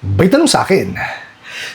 May tanong sa akin,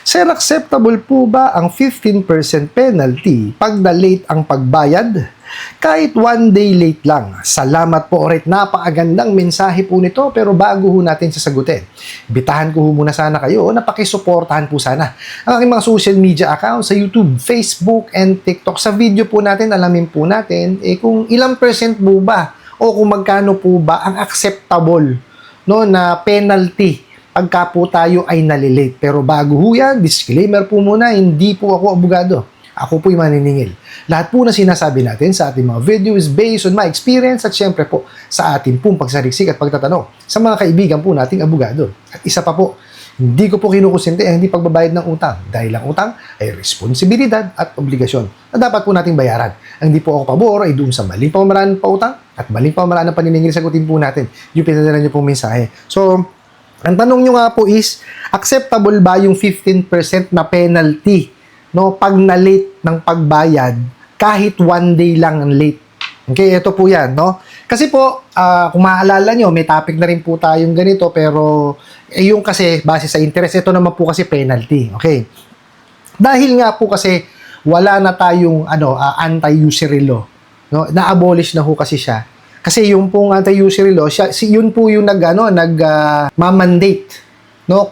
Sir, acceptable po ba ang 15% penalty pag na-late ang pagbayad? Kahit 1 day late lang. Salamat po ulit. Napakagandang mensahe po nito, pero bago ho natin sasagutin, bitahan ko ho muna sana kayo na pakisuportahan po sana ang aking mga social media accounts sa YouTube, Facebook, and TikTok. Sa video po natin, alamin po natin kung ilang percent po ba o kung magkano po ba ang acceptable na penalty pagka po tayo ay nalilate. Pero bago ho yan, disclaimer po muna, hindi po ako abogado. Ako po'y maniningil. Lahat po na sinasabi natin sa ating mga video is based on my experience at syempre po sa ating pong pagsariksik at pagtatanong sa mga kaibigan po nating abogado. At isa pa po, hindi ko po kinukusinte ang hindi pagbabayad ng utang dahil ang utang ay responsibilidad at obligasyon na dapat po nating bayaran. Ang hindi po ako pabor ay doon sa maling pamamaraan ng pautang at maling pamamaraan ng paniningil, sagutin po natin yung pinadala niyo pong mensahe. So, ang tanong nyo nga po is, acceptable ba yung 15% na penalty pag na-late ng pagbayad kahit 1 day lang ang late? Okay, ito po yan. Kasi po, kung maaalala nyo, may topic na rin po tayong ganito, pero yung kasi base sa interest, ito naman po kasi penalty. Okay. Dahil nga po kasi wala na tayong anti-usury law. Na-abolish na ho kasi siya. Kasi yung pong anti-usury law, yun po yung nag-mandate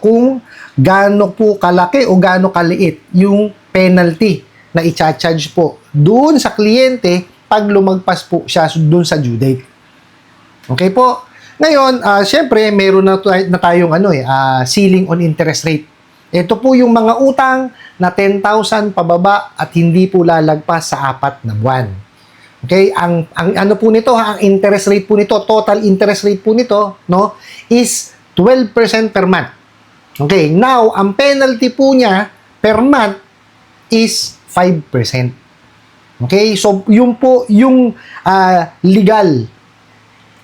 kung gaano po kalaki o gaano kaliit yung penalty na i-charge po doon sa kliyente pag lumagpas po siya doon sa due date. Okay po? Ngayon, syempre, meron na tayong ceiling on interest rate. Ito po yung mga utang na 10,000 pababa at hindi po lalagpas sa 4 na buwan. Okay, ang ano po nito, ang interest rate po nito, total interest rate po nito, is 12% per month. Okay, now ang penalty po niya per month is 5%. Okay, so yun po yung legal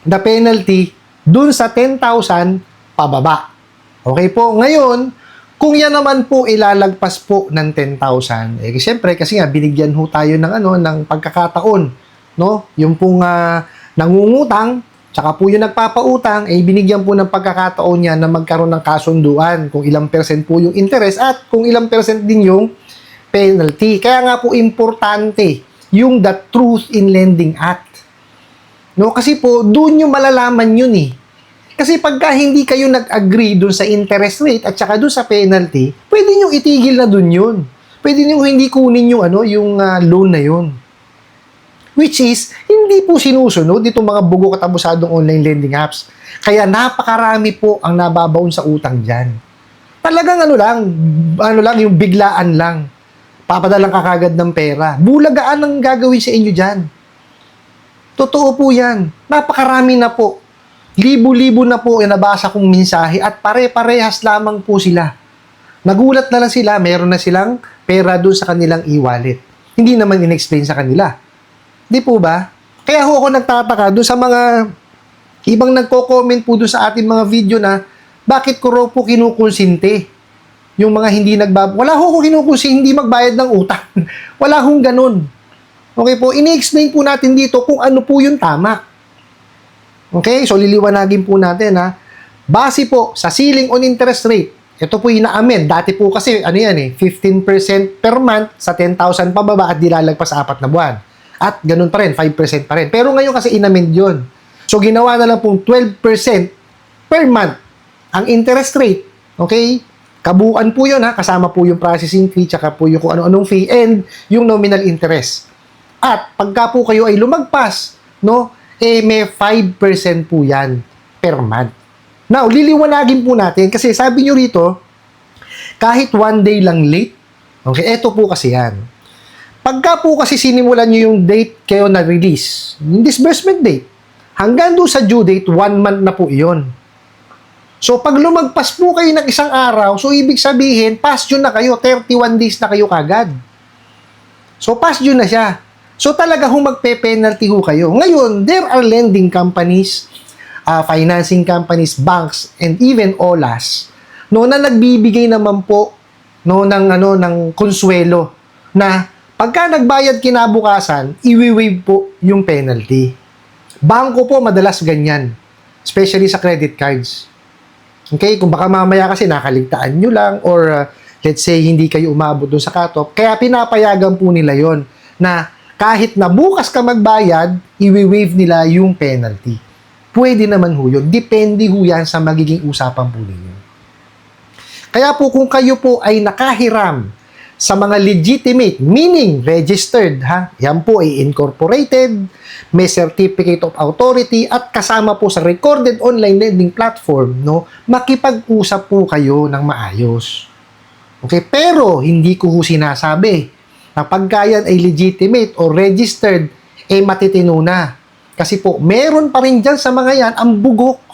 na penalty dun sa 10,000 pababa. Okay po, ngayon, kung yan naman po ilalagpas po ng 10,000, siyempre kasi nga binigyan ho tayo ng pagkakataon, yung pong nangungutang, tsaka po yung nagpapautang, binigyan po ng pagkakataon niya na magkaroon ng kasunduan kung ilang percent po yung interest at kung ilang percent din yung penalty. Kaya nga po importante yung The Truth in Lending Act. Kasi po, doon yung malalaman yun Kasi pagka hindi kayo nag-agree doon sa interest rate at saka doon sa penalty, pwede nyo itigil na doon yun. Pwede nyo hindi kunin yung, yung loan na yun. Which is, hindi po sinusunod itong mga bugo katabusadong online lending apps. Kaya napakarami po ang nababaon sa utang dyan. Talagang yung biglaan lang. Papadalang ka kagad ng pera. Bulagaan ang gagawin sa inyo dyan. Totoo po yan. Napakarami na po. Libo-libo na po yung nabasa kong mensahe at pare-parehas lamang po sila. Nagulat na lang sila, meron na silang pera doon sa kanilang e-wallet. Hindi naman in-explain sa kanila. Di po ba? Kaya ako nagtataka doon sa mga ibang nagko-comment po doon sa ating mga video na bakit ko raw po kinukonsinte yung mga hindi wala ko kinukonsinti hindi magbayad ng utang. Wala hong ganun. Okay po, ini-explain po natin dito kung ano po yung tama. Okay, so liliwanagin po natin base po sa ceiling on interest rate. Ito po yung na-amend. Dati po kasi 15% per month sa 10,000 pababa at dilalagpas sa 4 na buwan. At ganun pa rin, 5% pa rin. Pero ngayon kasi inamend yun. So, ginawa na lang pong 12% per month ang interest rate. Okay? Kabuuan po yun kasama po yung processing fee, tsaka po yung kung ano-anong fee, and yung nominal interest. At pagka po kayo ay lumagpas, may 5% po yan per month. Now, liliwanagin po natin, kasi sabi nyo rito, kahit 1 day lang late, okay, eto po kasi yan. Pagka po kasi sinimulan nyo yung date kayo na-release, yung disbursement date, hanggang doon sa due date, 1 month na po iyon. So, pag lumagpas po kayo ng isang araw, so ibig sabihin, past due na kayo, 31 days na kayo kagad. So, past due na siya. So, talaga magpe-penalty kayo. Ngayon, there are lending companies, financing companies, banks, and even OLAs, na nagbibigay naman po ng konsuelo na pagka nagbayad kinabukasan, iwi-waive po yung penalty. Bangko po madalas ganyan, especially sa credit cards. Okay? Kung baka mamaya kasi nakaligtaan nyo lang or let's say hindi kayo umabot doon sa cutoff, kaya pinapayagan po nila yon na kahit na bukas ka magbayad, i-waive nila yung penalty. Pwede naman ho yun. Depende ho yan sa magiging usapan po ninyo. Kaya po kung kayo po ay nakahiram sa mga legitimate, meaning registered, yan po ay incorporated, may certificate of authority at kasama po sa recorded online lending platform, no, makipag-usap po kayo ng maayos. Okay, pero hindi ko ho sinasabi na pagka yan ay legitimate or registered, matitino na. Kasi po, meron pa rin dyan sa mga yan ang bugok.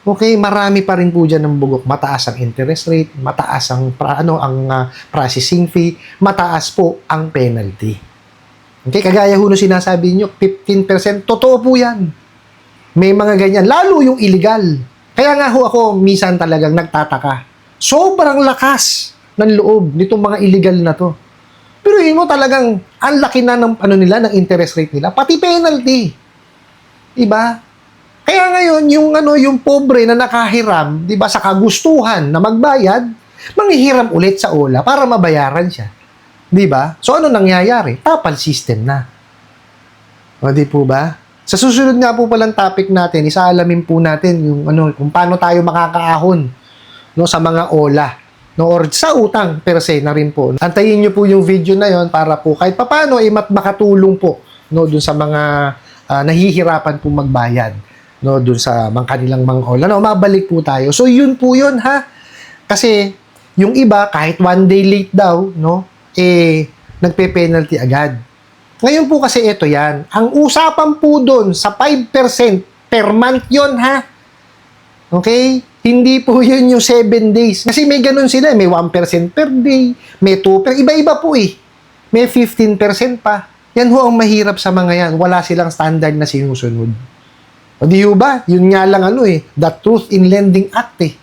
Okay, marami pa rin po dyan ang bugok. Mataas ang interest rate, mataas ang processing fee, mataas po ang penalty. Okay, kagaya ho nung sinasabi nyo, 15%, totoo po yan. May mga ganyan, lalo yung illegal. Kaya nga ho ako, minsan talagang nagtataka. Sobrang lakas ng loob nitong mga illegal na to. Pero yun mo talagang, ang laki na ng, ng interest rate nila, pati penalty. Diba? Kaya ngayon, yung pobre na nakahiram, 'di ba, sa kagustuhan na magbayad, manghihiram ulit sa OLA para mabayaran siya. 'Di ba? So ano nangyayari? Tapal system na. O di po ba? Sa susunod nga po palang topic natin, isaalamin po natin yung kung paano tayo makakaahon sa mga OLA, or sa utang per se na rin po. Antayin niyo po yung video na yon para po kahit papaano makatulong po dun sa mga nahihirapan po magbayad dun sa kanilang mga OLA. Mabalik po tayo. So, yun po yun, Kasi, yung iba, kahit 1 day late daw, nagpe-penalty agad. Ngayon po kasi ito yan. Ang usapan po dun sa 5% per month yun, Okay? Hindi po yun yung 7 days. Kasi may ganun sila. May 1% per day, may 2%. Iba-iba po May 15% pa. Yan ho ang mahirap sa mga yan. Wala silang standard na sinusunod. O di ba? Yun nga lang the Truth in Lending Act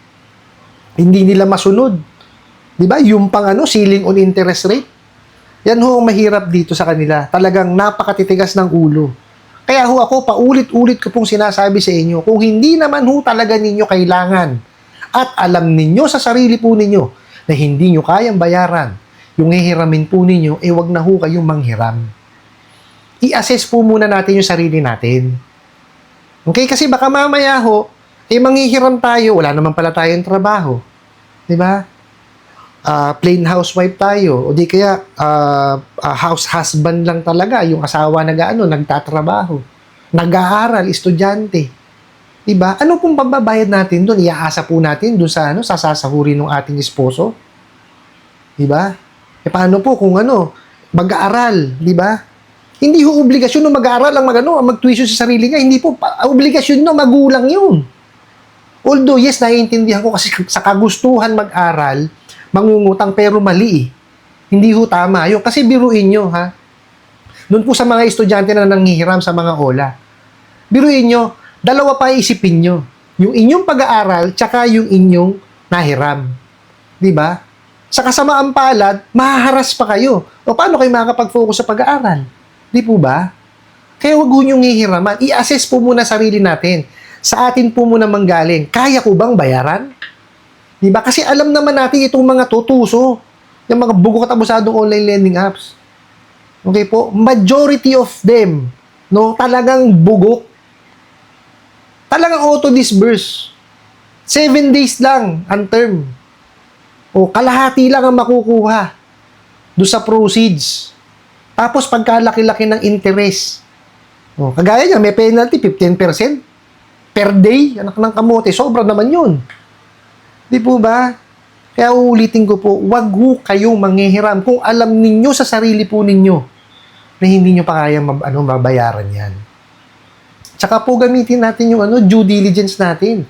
Hindi nila masunod. Di ba? Yung pang ceiling on interest rate. Yan ho ang mahirap dito sa kanila. Talagang napakatitigas ng ulo. Kaya ho ako, paulit-ulit ko pong sinasabi sa inyo, kung hindi naman ho talaga ninyo kailangan at alam ninyo sa sarili po ninyo na hindi nyo kayang bayaran, yung hihiramin po ninyo, wag na ho kayong manghiram. I-assess po muna natin yung sarili natin. Okay? Kasi baka mamaya ho, manghihiram tayo, wala naman pala tayong trabaho. Diba? Plain housewife tayo, o di kaya house husband lang talaga, yung asawa nagtatrabaho, nag-aaral, estudyante. Diba? Ano pong pambabayad natin doon? Iaasa po natin doon sa sasahurin ng ating esposo? Diba? Paano po kung mag-aaral, diba? Hindi ho obligasyon ng mag-aaral ang mag-tuition sa sarili niya. Hindi po, obligasyon ng magulang yun. Although, yes, naiintindihan ko kasi sa kagustuhan mag-aral, mangungutang pero mali Hindi ho tama yun. Kasi biruin nyo, Doon po sa mga estudyante na nanghihiram sa mga OLA. Biruin nyo, dalawa pa isipin nyo. Yung inyong pag-aaral, tsaka yung inyong nahiram. Diba? Sa kasamaan palad, mahaharas pa kayo. O paano kayo makakapag-focus sa pag-aaral? Di po ba? Kaya wag nyo hihiraman. I-assess po muna sarili natin. Sa atin po muna manggaling. Kaya ko bang bayaran? Di ba? Kasi alam naman natin itong mga tutuso. Yung mga bugok at abusadong online lending apps. Okay po? Majority of them, talagang bugok. Talagang auto-disburse. 7 days lang ang term. O kalahati lang ang makukuha doon sa proceeds. Tapos pagkalaki-laki ng interest. O, kagaya niya, may penalty 15% per day. Anak ng kamote, sobra naman yun. Di po ba? Kaya uulitin ko po, wag ho kayong manghihiram kung alam ninyo sa sarili po ninyo na hindi nyo pa kaya mabayaran yan. Tsaka po gamitin natin yung due diligence natin.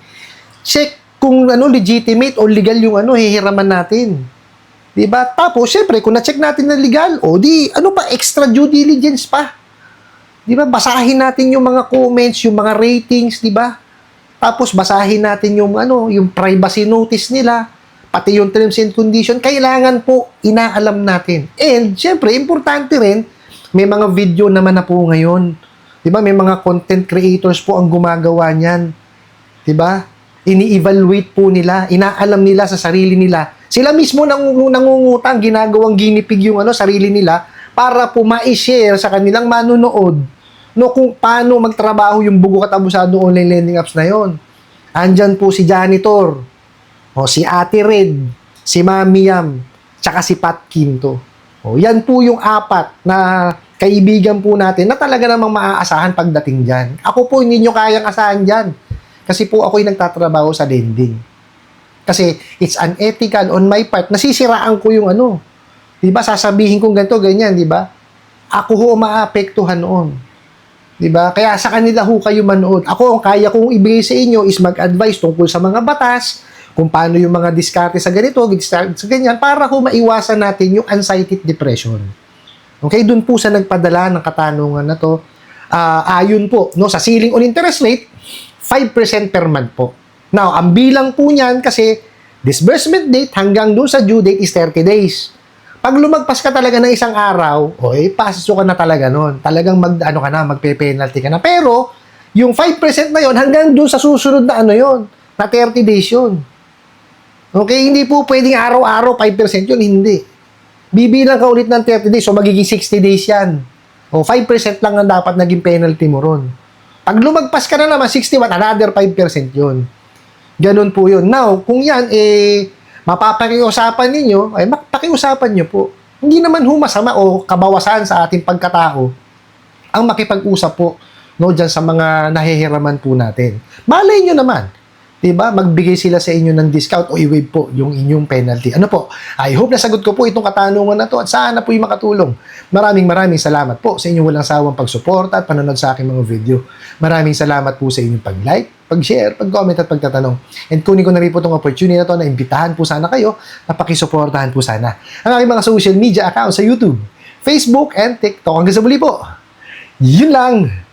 Check kung legitimate o legal yung hihiraman natin. Diba? Tapos, syempre, kung na-check natin na legal, extra due diligence pa. Diba? Basahin natin yung mga comments, yung mga ratings, diba? Tapos, basahin natin yung privacy notice nila, pati yung terms and condition. Kailangan po, inaalam natin. And, syempre, importante rin, may mga video naman na po ngayon. Diba? May mga content creators po ang gumagawa niyan. Diba? Ini-evaluate po nila, inaalam nila sa sarili nila. Sila mismo nangungutang, ginagawang ginipig yung sarili nila para po ma-share sa kanilang manunood kung paano magtrabaho yung bugo katabusado online lending apps na yon. Andyan po si Janitor, si Ate Red, si Mami Yam, tsaka si Pat Quinto. Yan po yung apat na kaibigan po natin na talaga namang maaasahan pagdating dyan. Ako po, hindi nyo kayang asahan dyan. Kasi po ako'y nagtatrabaho sa lending. Kasi it's unethical on my part. Nasisiraan ko yung Diba? Sasabihin kong ganito, ganyan, diba? Ako ho maapektuhan noon. Diba? Kaya sa kanila ho kayo manood. Ako, ang kaya kong ibigay sa inyo is mag-advise tungkol sa mga batas, kung paano yung mga diskarte sa ganito, sa ganyan, para ho maiwasan natin yung anxiety depression. Okay? Doon po sa nagpadala ng katanungan na to, ayon po, sa ceiling on interest rate, 5% per month po. Now, ang bilang po niyan kasi disbursement date hanggang doon sa due date is 30 days. Pag lumagpas ka talaga ng isang araw, pasok ka na talaga nun. Talagang magpe-penalty ka na. Pero, yung 5% na yon hanggang doon sa susunod na yon, na 30 days yun. Okay, hindi po pwedeng araw-araw 5% yun, hindi. Bibilang ka ulit ng 30 days, so magiging 60 days yan. 5% lang ang dapat naging penalty mo ron. Pag lumagpas ka na naman, 61, another 5% yun. Ganun po yun. Now, kung yan, mapapakiusapan ninyo, pakiusapan nyo po. Hindi naman humasama o kabawasan sa ating pagkatao ang makipag-usap po dyan sa mga nahihiraman po natin. Malay nyo naman, diba? Magbigay sila sa inyo ng discount o i-waive po yung inyong penalty. Ano po? I hope nasagot ko po itong katanungan na to at sana po yung makatulong. Maraming salamat po sa inyong walang sawang pagsuporta at panonood sa aking mga video. Maraming salamat po sa inyong pag-like, pag-share, pag-comment at pagtatanong. And kunin ko na rin po itong opportunity na to na imbitahan po sana kayo na pakisuportahan po sana ang aking mga social media accounts sa YouTube, Facebook, and TikTok. Hanggang sa muli po. Yun lang!